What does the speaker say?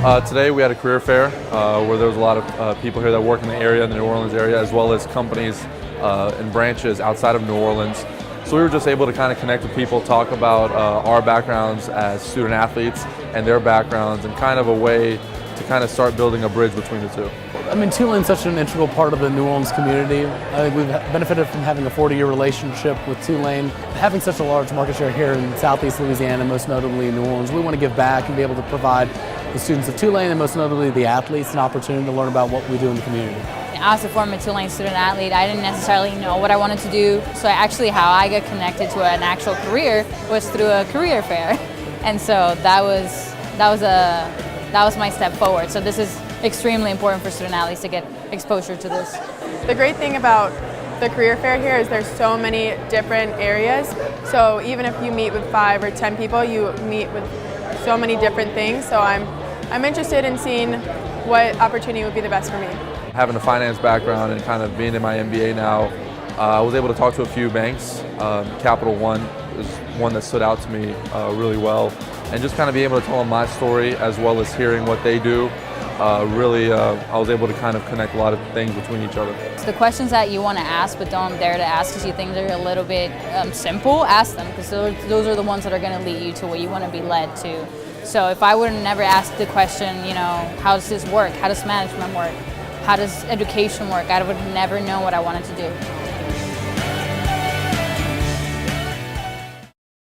Today we had a career fair where there was a lot of people here that work in the area, in the New Orleans area, as well as companies and branches outside of New Orleans. So we were just able to kind of connect with people, talk about our backgrounds as student athletes and their backgrounds, and kind of a way to kind of start building a bridge between the two. I mean, Tulane's such an integral part of the New Orleans community. I think we've benefited from having a 40-year relationship with Tulane. Having such a large market share here in Southeast Louisiana, most notably in New Orleans, we want to give back and be able to provide the students of Tulane, and most notably the athletes, an opportunity to learn about what we do in the community. As a former Tulane student athlete, I didn't necessarily know what I wanted to do. So actually how I got connected to an actual career was through a career fair. And so that was my step forward. So this is extremely important for student athletes to get exposure to this. The great thing about the career fair here is there's so many different areas. So even if you meet with 5 or 10 people, you meet with so many different things. So I'm interested in seeing what opportunity would be the best for me. Having a finance background and kind of being in my MBA now, I was able to talk to a few banks. Capital One is one that stood out to me really well. And just kind of be able to tell them my story as well as hearing what they do. I was able to kind of connect a lot of things between each other. So the questions that you want to ask but don't dare to ask because you think they're a little bit simple, ask them, because those are the ones that are going to lead you to what you want to be led to. So if I would have never asked the question, how does this work? How does management work? How does education work? I would never know what I wanted to do.